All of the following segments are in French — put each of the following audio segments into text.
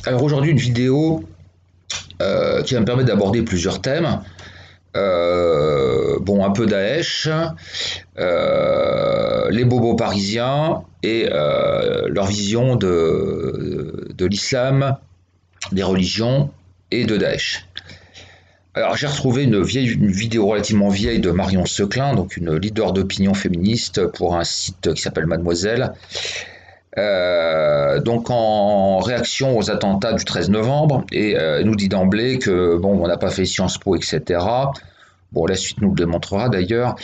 Alors aujourd'hui, une vidéo qui va me permettre d'aborder plusieurs thèmes. Bon, un peu Daesh, les bobos parisiens et leur vision de l'islam, des religions et de Daesh. Alors j'ai retrouvé une vidéo relativement vieille de Marion Seclin, donc une leader d'opinion féministe pour un site qui s'appelle Mademoiselle. Donc en réaction aux attentats du 13 novembre, et elle nous dit d'emblée que bon, on n'a pas fait Sciences Po, etc. Bon, la suite nous le démontrera d'ailleurs,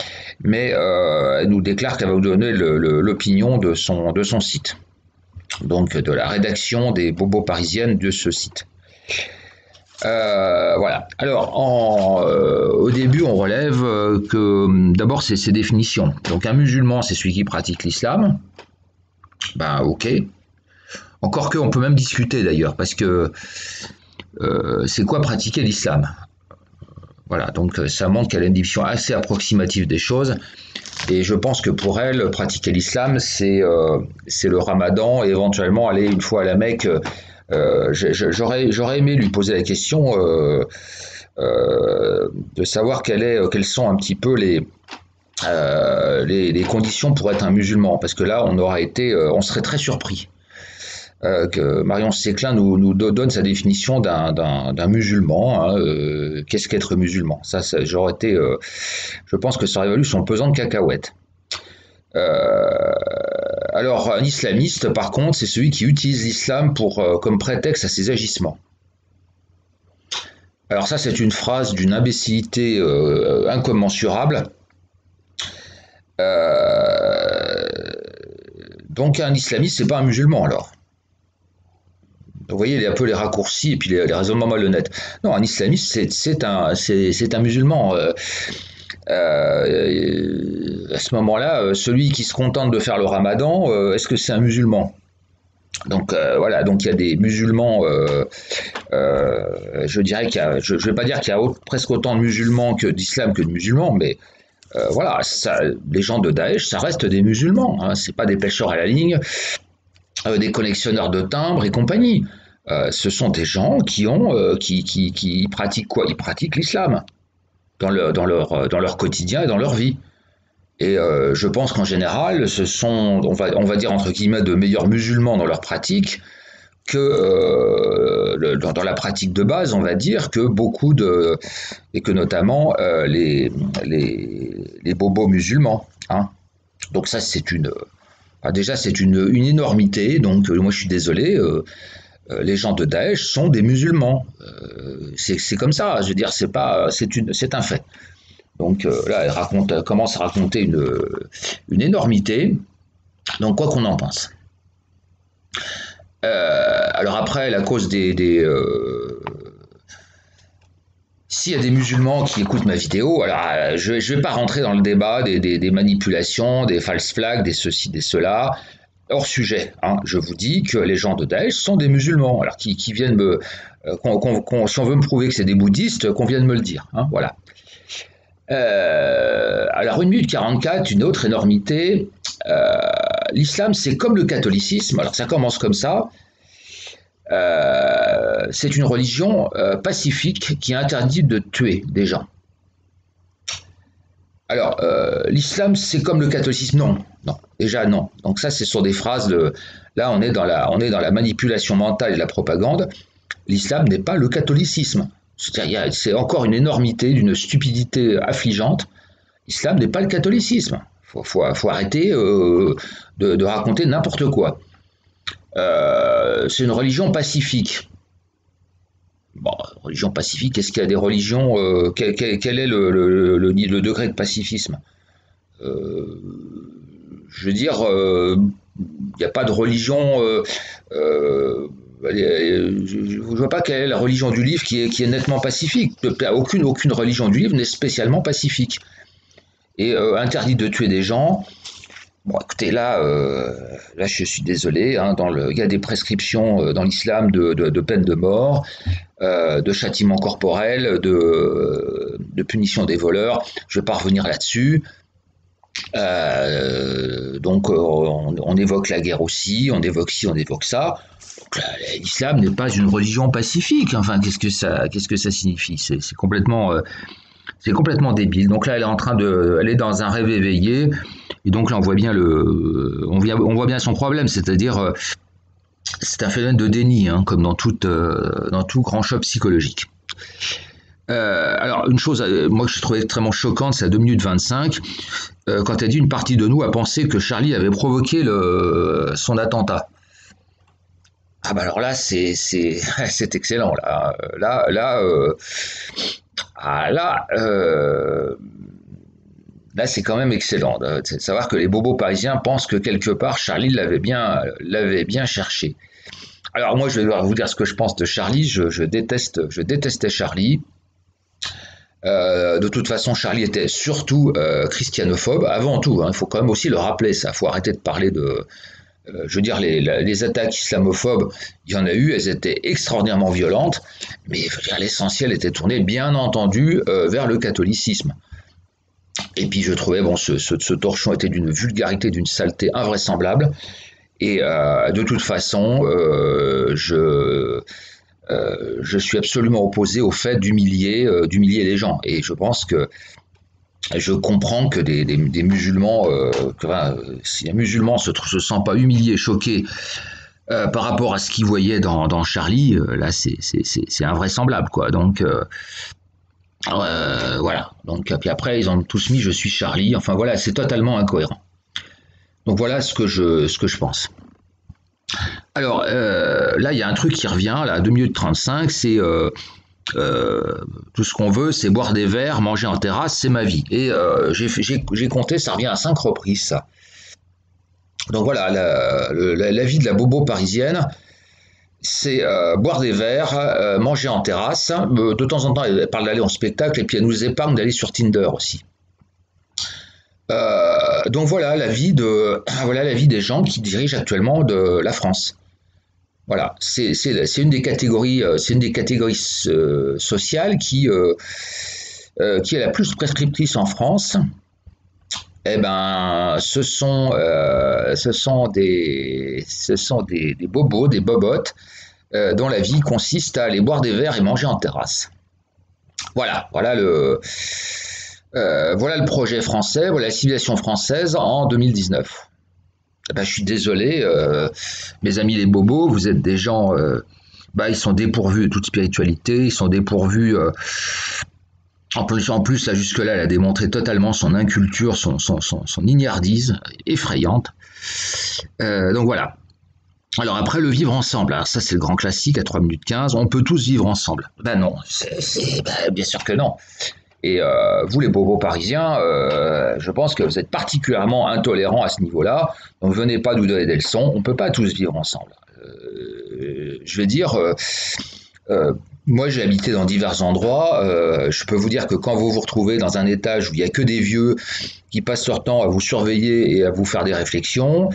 mais elle nous déclare qu'elle va vous donner l'opinion de son site, donc de la rédaction des bobos parisiennes de ce site. Voilà. Alors, au début, on relève que d'abord, c'est ses définitions. Donc, un musulman, c'est celui qui pratique l'islam. Ben, ok. Encore que, on peut même discuter d'ailleurs, parce que c'est quoi pratiquer l'islam? Voilà, donc ça montre qu'elle a une définition assez approximative des choses. Et je pense que pour elle, pratiquer l'islam, c'est le ramadan et éventuellement aller une fois à la Mecque. J'aurais aimé lui poser la question de savoir quelles sont un petit peu les conditions pour être un musulman. Parce que là, on serait très surpris que Marion Seclin nous donne sa définition d'un musulman. Hein, qu'est-ce qu'être musulman? Je pense que ça aurait valu son pesant de cacahuètes. Alors, un islamiste, par contre, c'est celui qui utilise l'islam comme prétexte à ses agissements. Alors ça, c'est une phrase d'une imbécilité incommensurable. Donc, un islamiste, c'est pas un musulman, alors. Vous voyez un peu les raccourcis et puis les raisonnements malhonnêtes. Non, un islamiste, c'est un musulman. À ce moment-là, celui qui se contente de faire le ramadan, est-ce que c'est un musulman? Donc voilà, donc il y a des musulmans, je dirais je ne vais pas dire qu'il y a presque autant de musulmans que d'islam que de musulmans, mais voilà, les gens de Daesh, ça reste des musulmans, hein, c'est pas des pêcheurs à la ligne, des collectionneurs de timbres et compagnie. Ce sont des gens qui pratiquent quoi? Ils pratiquent l'islam dans leur quotidien et dans leur vie. Et je pense qu'en général, ce sont, on va dire entre guillemets, de meilleurs musulmans dans leur pratique que dans la pratique de base, on va dire que et que notamment les bobos musulmans. Hein. Donc ça, déjà c'est une énormité. Donc moi, je suis désolé. Les gens de Daesh sont des musulmans. C'est comme ça. Je veux dire, c'est un fait. Donc là, elle commence à raconter une énormité. Donc quoi qu'on en pense. Alors après, la cause s'il y a des musulmans qui écoutent ma vidéo, alors je vais pas rentrer dans le débat des manipulations, des false flags, des ceci, des cela. Hors sujet, hein, je vous dis que les gens de Daesh sont des musulmans. Alors qui viennent si on veut me prouver que c'est des bouddhistes, qu'on vienne me le dire. Hein, voilà. Alors 1 minute 44, une autre énormité. L'islam, c'est comme le catholicisme. Alors ça commence comme ça. C'est une religion pacifique qui interdit de tuer des gens. Alors, l'islam, c'est comme le catholicisme? Non, non, déjà non. Donc ça, ce sont des phrases là, on est dans la manipulation mentale et la propagande. L'islam n'est pas le catholicisme. C'est encore une énormité, d'une stupidité affligeante. L'islam n'est pas le catholicisme. Faut arrêter de raconter n'importe quoi. C'est une religion pacifique. Bon, religion pacifique, est-ce qu'il y a des religions quel est le degré de pacifisme? Je veux dire, il n'y a pas de religion. Je ne vois pas quelle est la religion du livre qui est nettement pacifique. Aucune religion du livre n'est spécialement pacifique. Et interdit de tuer des gens. Bon, écoutez, là, je suis désolé. Hein, il y a des prescriptions dans l'islam de peine de mort, de châtiment corporel, de punition des voleurs. Je ne vais pas revenir là-dessus. Donc, on évoque la guerre aussi, on évoque ci, on évoque ça. L'islam n'est pas une religion pacifique. Enfin, qu'est-ce que ça signifie? C'est complètement débile. Donc là, elle est dans un rêve éveillé. Et donc là, on voit bien on voit bien son problème, c'est-à-dire, c'est un phénomène de déni, hein, comme dans tout grand choc psychologique. Alors, une chose, moi, que je trouvais extrêmement choquante, c'est à 2 minutes 25, quand elle dit une partie de nous a pensé que Charlie avait provoqué son attentat. Ah bah alors là, c'est excellent. Là, c'est quand même excellent de savoir que les bobos parisiens pensent que quelque part Charlie l'avait bien cherché. Alors moi, je vais devoir vous dire ce que je pense de Charlie. Je détestais Charlie. De toute façon, Charlie était surtout christianophobe, avant tout. Il faut quand même aussi le rappeler, ça. Il faut arrêter de parler de... je veux dire, les attaques islamophobes, il y en a eu, elles étaient extraordinairement violentes, mais je veux dire, l'essentiel était tourné, bien entendu, vers le catholicisme. Et puis je trouvais, bon, ce torchon était d'une vulgarité, d'une saleté invraisemblable. Et de toute façon, je suis absolument opposé au fait d'humilier les gens. Et je pense que je comprends que des musulmans, si un musulman se sent pas humilié, choqué par rapport à ce qu'il voyait dans Charlie, là c'est invraisemblable, quoi. Donc voilà. Donc puis après ils ont tous mis je suis Charlie. Enfin voilà, c'est totalement incohérent. Donc voilà ce que je pense. Alors là il y a un truc qui revient là à 2 minutes 35, c'est tout ce qu'on veut, c'est boire des verres, manger en terrasse, c'est ma vie. Et j'ai compté, ça revient à 5 reprises, ça. Donc voilà, la vie de la bobo parisienne, c'est boire des verres, manger en terrasse. De temps en temps, elle parle d'aller en spectacle, et puis elle nous épargne d'aller sur Tinder aussi. Donc voilà la vie des gens qui dirigent actuellement de la France. Voilà, c'est une des catégories, sociales qui est la plus prescriptrice en France. Eh ben, ce sont des bobos, des bobottes, dont la vie consiste à aller boire des verres et manger en terrasse. Voilà le projet français, voilà la civilisation française en 2019. Ben, je suis désolé, mes amis les bobos, vous êtes des gens, ils sont dépourvus de toute spiritualité, ils sont dépourvus, en plus là, jusque-là, elle a démontré totalement son inculture, son ignardise effrayante. Donc voilà. Alors après, le vivre ensemble, alors ça c'est le grand classique à 3 minutes 15, on peut tous vivre ensemble. Ben non, bien sûr que non. Et vous, les bobos parisiens, je pense que vous êtes particulièrement intolérants à ce niveau-là. Donc venez pas nous donner des leçons. On ne peut pas tous vivre ensemble. Je vais dire, moi j'ai habité dans divers endroits. Je peux vous dire que quand vous vous retrouvez dans un étage où il n'y a que des vieux qui passent leur temps à vous surveiller et à vous faire des réflexions,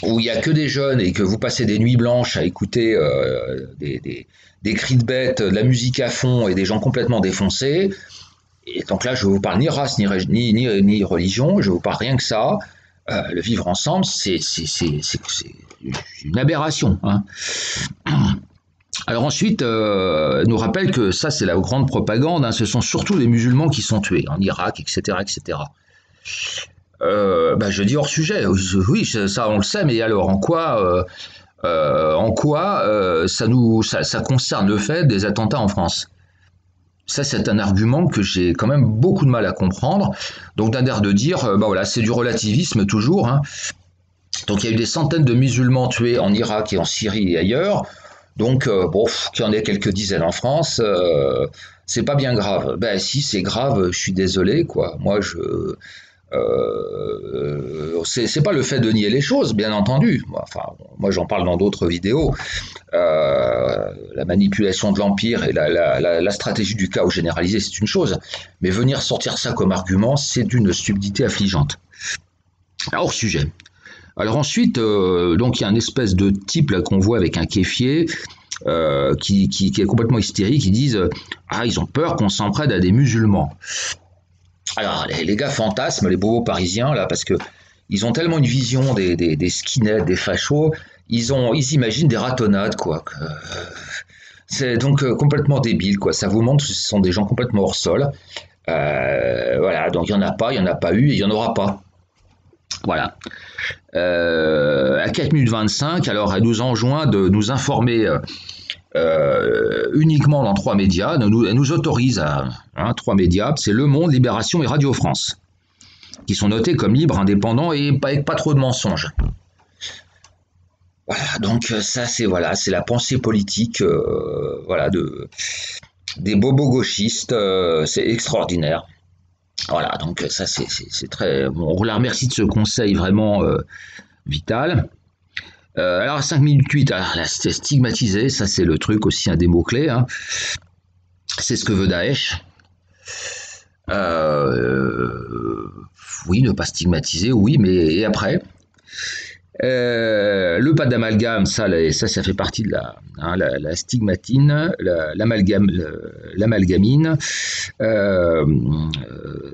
où il n'y a que des jeunes et que vous passez des nuits blanches à écouter des cris de bêtes, de la musique à fond et des gens complètement défoncés. Et donc là, je ne vous parle ni race, ni religion, je ne vous parle rien que ça. Le vivre ensemble, c'est une aberration. Hein. Alors ensuite, nous rappelle que ça, c'est la grande propagande. Hein, ce sont surtout les musulmans qui sont tués en Irak, etc., etc. Je dis hors sujet. Oui, ça on le sait, mais alors en quoi ça concerne le fait des attentats en France? Ça, c'est un argument que j'ai quand même beaucoup de mal à comprendre. Donc, d'un air de dire, voilà, c'est du relativisme toujours. Hein. Donc, il y a eu des centaines de musulmans tués en Irak et en Syrie et ailleurs. Donc, qu'il y en ait quelques dizaines en France, c'est pas bien grave. Ben, si, c'est grave, je suis désolé, quoi. Moi, c'est pas le fait de nier les choses, bien entendu. Enfin, moi, j'en parle dans d'autres vidéos. La manipulation de l'empire et la stratégie du chaos généralisé, c'est une chose. Mais venir sortir ça comme argument, c'est d'une stupidité affligeante. Hors sujet. Alors ensuite, donc il y a une espèce de type là qu'on voit avec un kéfier qui est complètement hystérique. Ils disent ils ont peur qu'on s'en prenne à des musulmans. Alors les gars fantasment, les bobos parisiens là, parce que ils ont tellement une vision des skinheads, des fachos. Ils imaginent des ratonnades, quoi. C'est donc complètement débile, quoi. Ça vous montre que ce sont des gens complètement hors sol. Voilà, donc il n'y en a pas, il n'y en a pas eu et il n'y en aura pas. Voilà. À 4 minutes 25, alors elle nous enjoint de nous informer uniquement dans 3 médias. Elle nous autorise à 3 médias, c'est Le Monde, Libération et Radio France, qui sont notés comme libres, indépendants et avec pas trop de mensonges. Voilà, donc ça c'est la pensée politique voilà des bobos gauchistes, c'est extraordinaire. Voilà, donc ça c'est très bon, on la remercie de ce conseil vraiment vital. Alors à 5 minutes 8, là c'est stigmatisé, ça c'est le truc aussi un des mots-clés, hein. C'est ce que veut Daesh. Oui, ne pas stigmatiser, oui, mais et après le pas d'amalgame, ça fait partie de la stigmatine, l'amalgamine.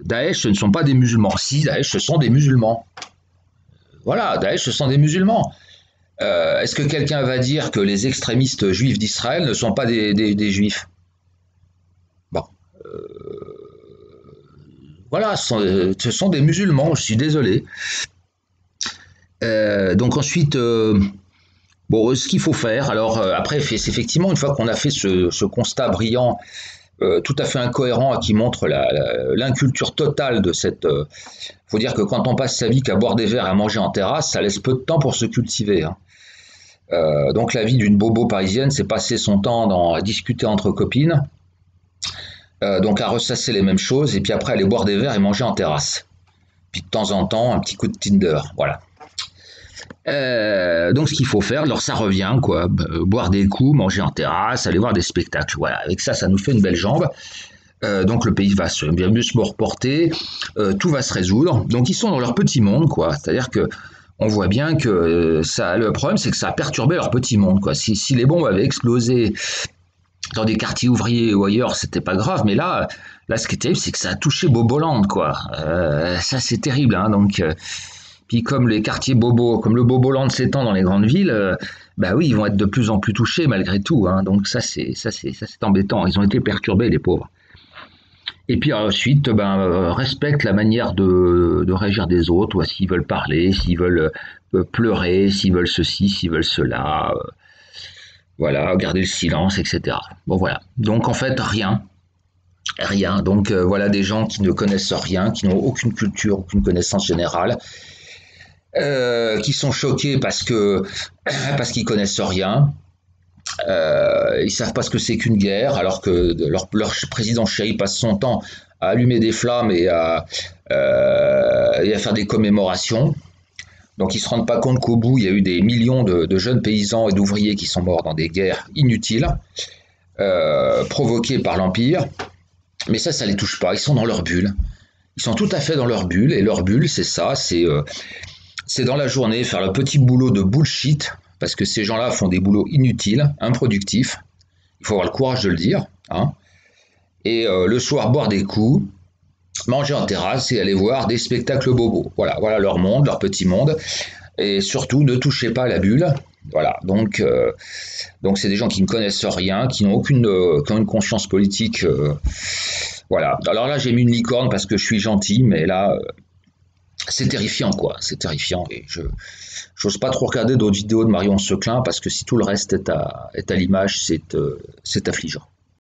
Daesh, ce ne sont pas des musulmans. Si, Daesh, ce sont des musulmans. Voilà, Daesh, ce sont des musulmans. Est-ce que quelqu'un va dire que les extrémistes juifs d'Israël ne sont pas des juifs? Bon. Voilà, ce sont des musulmans, je suis désolé. Donc ensuite, bon, ce qu'il faut faire, alors après, c'est effectivement, une fois qu'on a fait ce constat brillant, tout à fait incohérent, qui montre l'inculture totale de cette... faut dire que quand on passe sa vie qu'à boire des verres et à manger en terrasse, ça laisse peu de temps pour se cultiver, hein. Donc la vie d'une bobo parisienne, c'est passer son temps à discuter entre copines, donc à ressasser les mêmes choses, et puis après aller boire des verres et manger en terrasse. Puis de temps en temps, un petit coup de Tinder, voilà. Donc ce qu'il faut faire, alors ça revient, quoi, boire des coups, manger en terrasse, aller voir des spectacles, voilà, avec ça, ça nous fait une belle jambe. Donc le pays va bien mieux se reporter, tout va se résoudre. Donc ils sont dans leur petit monde, quoi, c'est-à-dire que on voit bien que le problème, c'est que ça a perturbé leur petit monde, quoi. Si les bombes avaient explosé dans des quartiers ouvriers ou ailleurs, c'était pas grave, mais là ce qui est terrible, c'est que ça a touché Boboland, quoi. Ça c'est terrible, hein, donc... Puis comme les quartiers bobos, comme le Boboland s'étend dans les grandes villes, bah oui, ils vont être de plus en plus touchés malgré tout, hein. Donc ça c'est embêtant. Ils ont été perturbés, les pauvres. Et puis ensuite, respecte la manière de réagir des autres, ou s'ils veulent parler, s'ils veulent pleurer, s'ils veulent ceci, s'ils veulent cela. Voilà, garder le silence, etc. Bon voilà. Donc en fait rien. Donc voilà des gens qui ne connaissent rien, qui n'ont aucune culture, aucune connaissance générale. Qui sont choqués parce qu'ils connaissent rien. Ils savent pas ce que c'est qu'une guerre, alors que leur président chéri passe son temps à allumer des flammes et à faire des commémorations. Donc ils se rendent pas compte qu'au bout, il y a eu des millions de jeunes paysans et d'ouvriers qui sont morts dans des guerres inutiles, provoquées par l'Empire. Mais ça les touche pas, ils sont dans leur bulle. Ils sont tout à fait dans leur bulle, et leur bulle, c'est ça, c'est dans la journée faire le petit boulot de bullshit, parce que ces gens-là font des boulots inutiles, improductifs, il faut avoir le courage de le dire, hein. Et le soir boire des coups, manger en terrasse et aller voir des spectacles bobos. Voilà leur monde, leur petit monde, et surtout ne touchez pas à la bulle. Voilà, donc c'est des gens qui ne connaissent rien, qui ont une conscience politique. Voilà. Alors là, j'ai mis une licorne parce que je suis gentil, mais là, c'est terrifiant, quoi. C'est terrifiant. Et j'ose pas trop regarder d'autres vidéos de Marion Seclin parce que si tout le reste est à l'image, c'est affligeant.